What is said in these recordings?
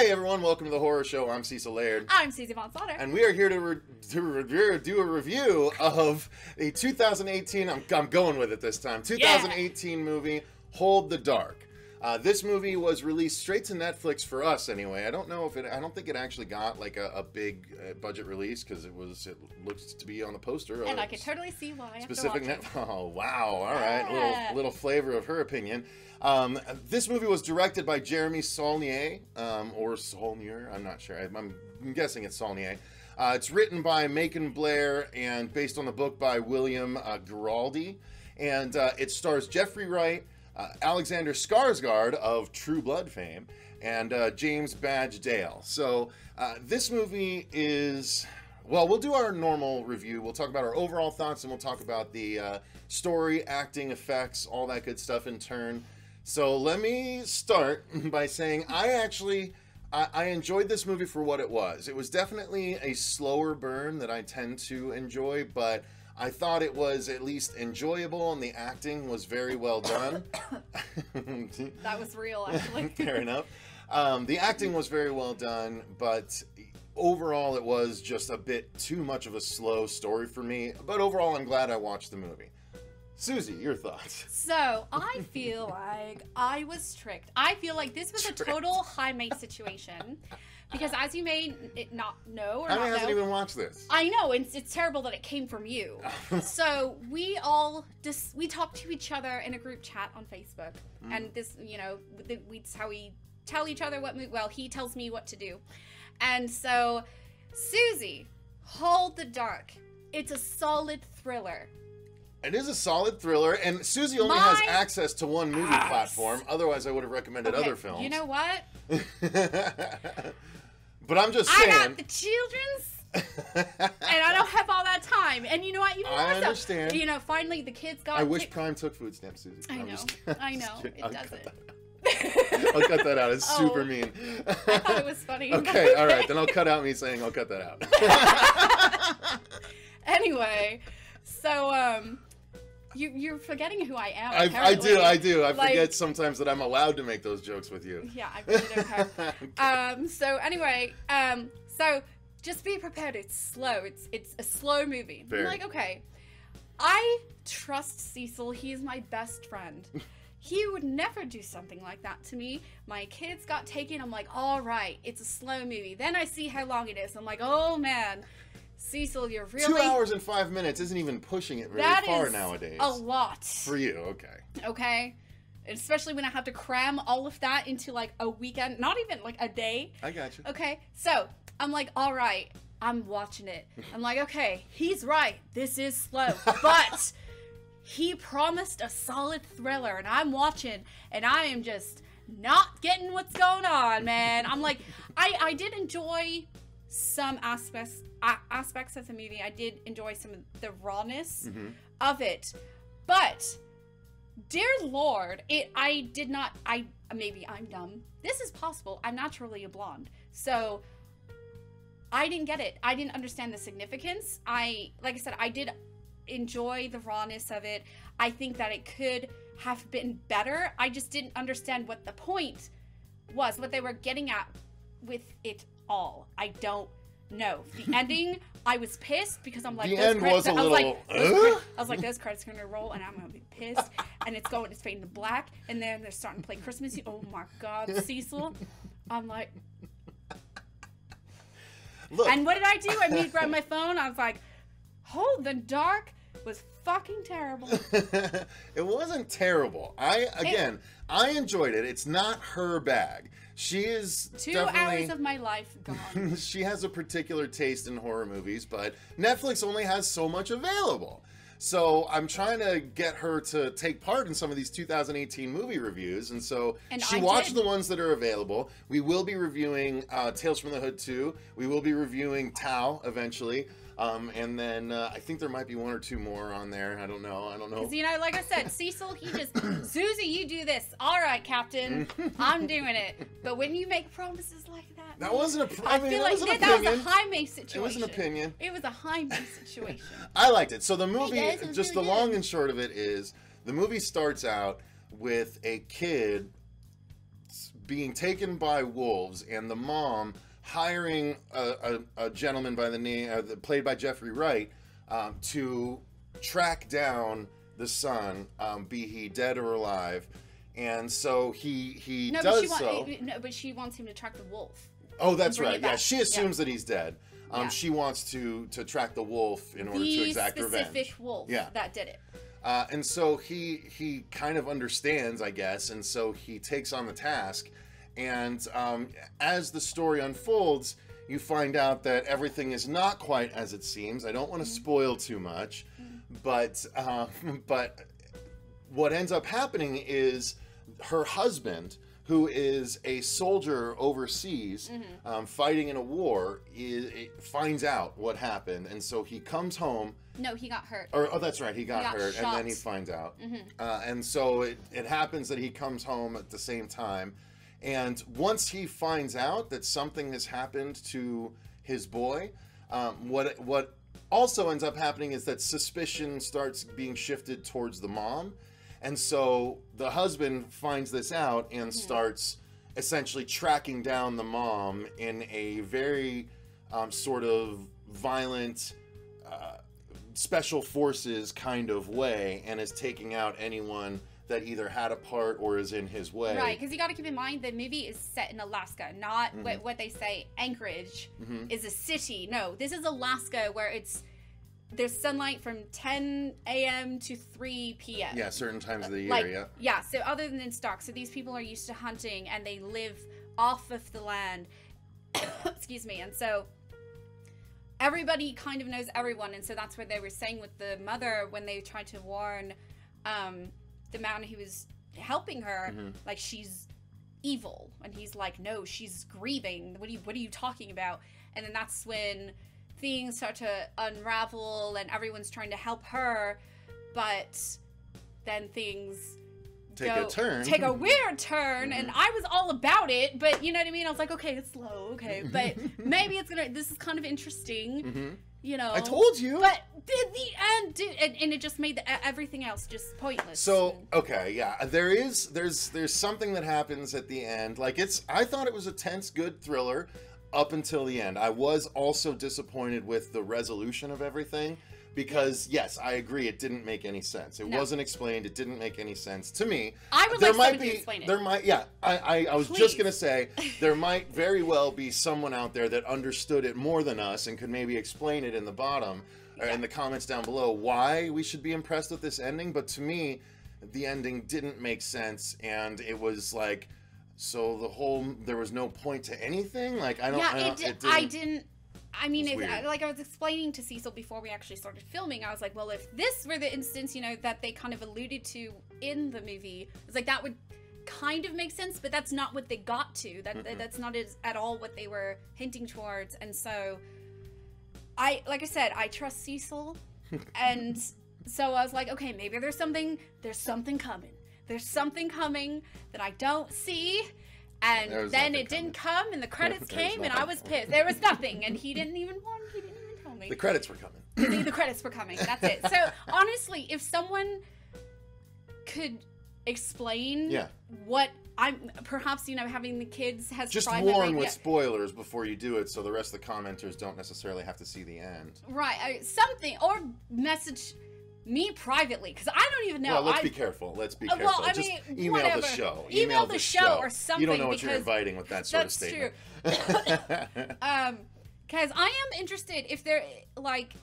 Hey everyone, welcome to the horror show. I'm Cecil Laird. I'm Susie Von Slaughter. And we are here to do a review of a 2018, I'm going with it this time, 2018 movie, Hold the Dark. This movie was released straight to Netflix for us anyway. I don't think it actually got like a big budget release because it looks to be on the poster. And I can totally see why. Specific Oh wow! All right, little flavor of her opinion. This movie was directed by Jeremy Saulnier, or Saulnier. I'm not sure. I'm guessing it's Saulnier. It's written by Macon Blair and based on the book by William Giraldi, and it stars Jeffrey Wright, Alexander Skarsgård of True Blood fame, and James Badge Dale. So this movie is, well, we'll do our normal review. We'll talk about our overall thoughts, and we'll talk about the story, acting, effects, all that good stuff in turn. So let me start by saying I enjoyed this movie for what it was. It was definitely a slower burn that I tend to enjoy, but I thought it was at least enjoyable, and the acting was very well done. That was real, actually. Fair enough. The acting was very well done, but overall it was just a bit too much of a slow story for me. But overall, I'm glad I watched the movie. Susie, your thoughts? So, I feel like I was tricked. I feel like this was a total high mate situation. Because as you may not know or I not know... hasn't even watched this. I know, it's terrible that it came from you. So, we talk to each other in a group chat on Facebook. And this, it's how we tell each other he tells me what to do. And so, Susie, Hold the Dark. It's a solid thriller. It is a solid thriller, and Susie only has access to one movie platform. Otherwise, I would have recommended other films. You know what? But I'm just saying. I got the children's, and I don't have all that time. And you know what? I understand. Finally the kids got. I wish Prime took food stamps, Susie. I know. It doesn't. I'll cut that out. It's super mean. I thought it was funny. Okay, all right. Then I'll cut out me saying I'll cut that out. Anyway, so you're forgetting who I am. I do. I forget sometimes that I'm allowed to make those jokes with you. Yeah, I really don't care. So anyway, so just be prepared. It's slow. It's a slow movie. Very. I'm like, okay, I trust Cecil. He's my best friend. He would never do something like that to me. My kids got taken. I'm like, all right, it's a slow movie. Then I see how long it is. I'm like, oh man. Cecil, you're really... 2 hours and 5 minutes isn't even pushing it very far nowadays. That is a lot. For you, okay. Okay? Especially when I have to cram all of that into, like, a weekend. Not even, like, a day. I got you. Okay? So, I'm like, all right. I'm watching it. I'm like, okay, he's right. This is slow. But he promised a solid thriller, and I'm watching, and I am just not getting what's going on, man. I'm like, I did enjoy some aspects of the movie. I did enjoy some of the rawness of it, but dear Lord, maybe I'm dumb. This is possible. I'm naturally a blonde, so I didn't get it. I didn't understand the significance. Like I said, I did enjoy the rawness of it. I think that it could have been better. I just didn't understand what the point was, what they were getting at with it all. I don't know. The ending, I was pissed because I'm like, the end was a little. I was like, those credits are gonna roll, and I'm gonna be pissed. And it's fading to black, and then they're starting to play Christmas. Oh my God, Cecil! I'm like, look. And what did I do? I grabbed my phone. I was like, Hold the Dark was fucking terrible. It wasn't terrible. I enjoyed it. It's not her bag. She is 2 hours of my life gone. She has a particular taste in horror movies, but Netflix only has so much available. So I'm trying to get her to take part in some of these 2018 movie reviews, and so she watched the ones that are available. We will be reviewing Tales from the Hood 2. We will be reviewing Tao eventually. And then I think there might be 1 or 2 more on there. I don't know. Because, like I said, Cecil, he just, Susie, you do this. All right, Captain, I'm doing it. But when you make promises like that, that wasn't a. I feel like that was a high-may situation. It was an opinion. It was a high-may situation. I liked it. So the movie, just the long and short of it is, the movie starts out with a kid being taken by wolves, and the mom hiring a gentleman by the name played by Jeffrey Wright to track down the son, be he dead or alive. And so he does so. No, but she wants him to track the wolf. Oh, that's right. Yeah, she assumes that he's dead. She wants to track the wolf in order to exact revenge. The specific wolf that did it. And so he kind of understands, I guess, and so he takes on the task. And as the story unfolds, you find out that everything is not quite as it seems. I don't want to spoil too much, but what ends up happening is her husband, who is a soldier overseas, fighting in a war, finds out what happened, and so he comes home. No, he got hurt. Oh, that's right, he got hurt, shot. And then he finds out. And so it happens that he comes home at the same time, and once he finds out that something has happened to his boy, what also ends up happening is that suspicion starts being shifted towards the mom. And so the husband finds this out and starts essentially tracking down the mom in a very sort of violent special forces kind of way, and is taking out anyone that either had a part or is in his way. Right, because you got to keep in mind the movie is set in Alaska, not what they say Anchorage is a city. No, this is Alaska, where there's sunlight from 10 a.m. to 3 p.m. Yeah, certain times of the year, Yeah, so other than in stock. So these people are used to hunting, and they live off of the land. Excuse me. And so everybody kind of knows everyone. And so that's what they were saying with the mother when they tried to warn the man who was helping her, like, she's evil. And he's like, no, she's grieving. What are you talking about? And then that's when things start to unravel and everyone's trying to help her, but then things take a weird turn. And I was all about it, but you know what I mean? I was like, okay, it's slow, okay, but maybe this is kind of interesting, you know. I told you. But the end, dude, and it just made everything else just pointless. So, okay, yeah, there's something that happens at the end. Like, I thought it was a tense, good thriller up until the end. I was also disappointed with the resolution of everything, because yes, I agree, it didn't make any sense. It wasn't explained. It didn't make any sense to me. I would like someone to explain it. There might, yeah. I was just gonna say there might very well be someone out there that understood it more than us and could maybe explain it in the bottom or in the comments down below why we should be impressed with this ending. But to me, the ending didn't make sense, and it was like, so there was no point to anything. Like, I mean, like I was explaining to Cecil before we actually started filming, I was like, well, if this were the instance, you know, that they kind of alluded to in the movie, it's like that would kind of make sense, but that's not what they got to. That's not at all what they were hinting towards. And so like I said, I trust Cecil, and so I was like, okay, maybe there's something coming. There's something coming that I don't see. And then it didn't come, and the credits came, and I was pissed. There was nothing, and he didn't even tell me. The credits were coming. The credits were coming. That's it. So honestly, if someone could explain what perhaps, you know, having the kids has just warn with spoilers before you do it, so the rest of the commenters don't necessarily have to see the end. Right, something, or message me privately, because I don't even know. Well, let's be careful. Let's be careful. Well, I mean, just email the show. Email the show or something. You don't know what you're inviting with that sort of statement. That's true. Because I am interested if they're like,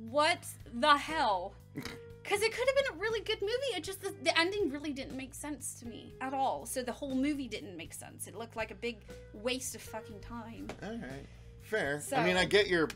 what the hell? Because it could have been a really good movie. It just, the ending really didn't make sense to me at all. So the whole movie didn't make sense. It looked like a big waste of fucking time. All right. Fair. So, I mean, I get your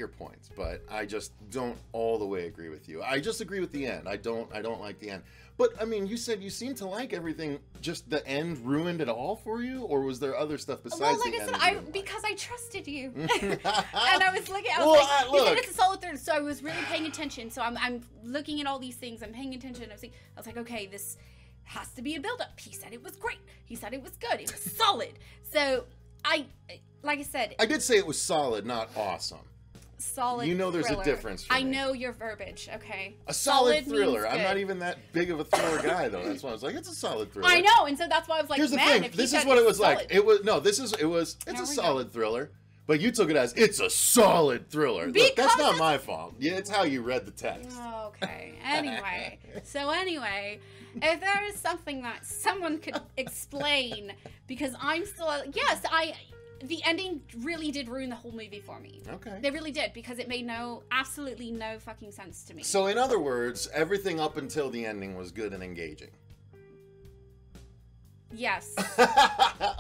points, but I just don't all the way agree with you. I just agree with the end. I don't like the end. But I mean, you said you seem to like everything. Just the end ruined it all for you, or was there other stuff besides the end? Well, like I said, because I trusted you, and I was looking. I was like, you said it's a solid third, so I was really paying attention. So I'm looking at all these things. I'm paying attention. I was like, okay, this has to be a build-up. He said it was great. He said it was good. It was solid. So like I said, I did say it was solid, not awesome. solid. You know there's thriller. a difference for I me. know your verbiage. Okay. A solid means thriller. I'm good. not even that big of a thriller guy though. That's why I was like, it's a solid thriller. I know, and so that's why I was like, Here's the man, thing. if he This said is what it it's was like. solid. It was no. This is it was. It's There a we solid thriller. But you took it as it's a solid thriller. Look, Because that's not it's- my fault. Yeah, it's how you read the text. Okay. Anyway, if there is something that someone could explain, because I'm still yes, the ending really did ruin the whole movie for me. Okay. They really did, because it made absolutely no fucking sense to me. So in other words, everything up until the ending was good and engaging. Yes.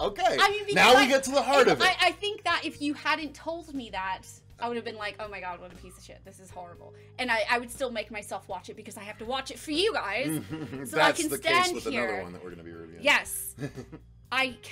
Okay. I mean, because now we get to the heart of it. I think that if you hadn't told me that, I would have been like, oh my god, what a piece of shit. This is horrible. And I would still make myself watch it because I have to watch it for you guys. So I That's can the stand case with here. another one that we're going to be reviewing. Yes.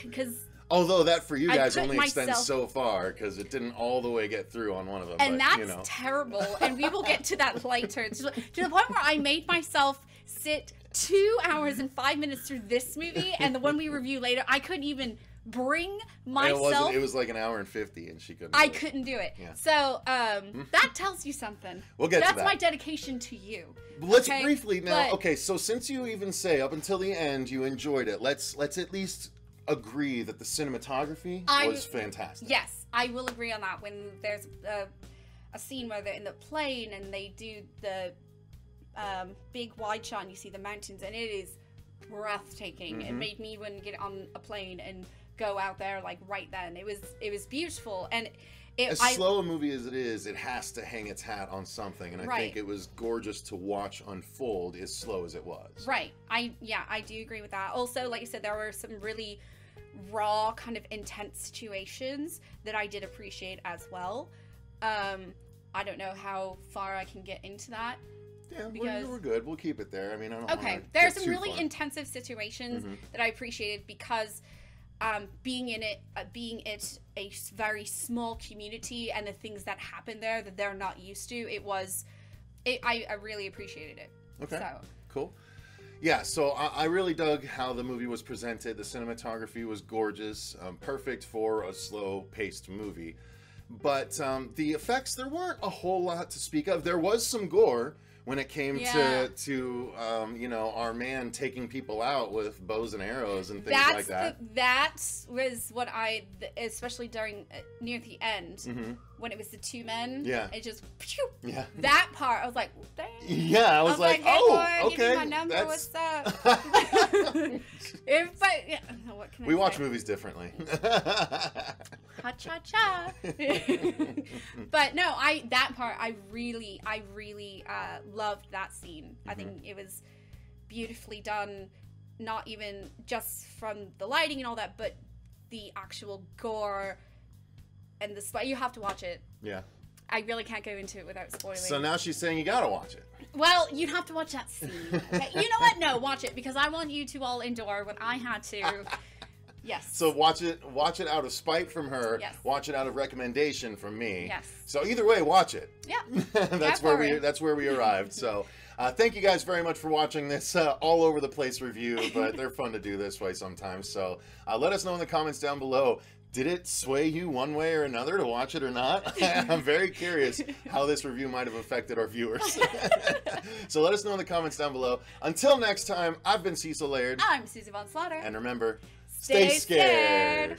Because Although that for you I guys put only extends myself- so far because it didn't all the way get through on one of them. and but, that's you know. terrible. And we will get to that later. To the point where I made myself sit 2 hours and 5 minutes through this movie, and the one we review later, I couldn't even bring myself. It was like an hour and 50, and she couldn't. I do it. couldn't do it. Yeah. So that tells you something. We'll get to That's that. my dedication to you. Let's okay? briefly now. But- Okay, so since you even say up until the end you enjoyed it, let's at least agree that the cinematography was fantastic. Yes, I will agree on that. When there's a scene where they're in the plane and they do the big wide shot and you see the mountains, and it is breathtaking. It made me want to get on a plane and go out there like right then. It was beautiful, and As slow a movie as it is, it has to hang its hat on something, and I Right. think it was gorgeous to watch unfold as slow as it was. Right. I do agree with that. Also, like you said, there were some really raw, kind of intense situations that I did appreciate as well. I don't know how far I can get into that. Yeah, Because- we're good. We'll keep it there. I mean, I don't Okay, wanna there are get some too really far. intensive situations that I appreciated because being it a very small community, and the things that happen there that they're not used to, I really appreciated it. Okay. So. Cool. Yeah, so I really dug how the movie was presented. The cinematography was gorgeous, perfect for a slow-paced movie. But the effects, there weren't a whole lot to speak of. There was some gore when it came to you know, our man taking people out with bows and arrows and things like that. That was what especially during near the end when it was the two men. Yeah. It just. Yeah. That part, I was like, dang. Yeah, I was like, hey, oh, boy, okay. give me my number. that's- What's up? What can I We watch say? movies differently. Ha cha cha. But no, that part I really loved that scene. I think it was beautifully done, not even just from the lighting and all that, but the actual gore and the you have to watch it. Yeah. I really can't go into it without spoiling. So now she's saying you gotta watch it. Well, you'd have to watch that scene. Okay? You know what? No, watch it, because I want you to all endure what I had to. Yes. So watch it out of spite from her. Yes. Watch it out of recommendation from me. Yes. So either way, watch it. Yeah. that's where we arrived. So thank you guys very much for watching this all over the place review, but they're fun to do this way sometimes. So let us know in the comments down below. Did it sway you one way or another to watch it or not? I'm very curious how this review might have affected our viewers. So let us know in the comments down below. Until next time, I've been Cecil Laird. I'm Susie Von Slaughter. And remember, stay scared.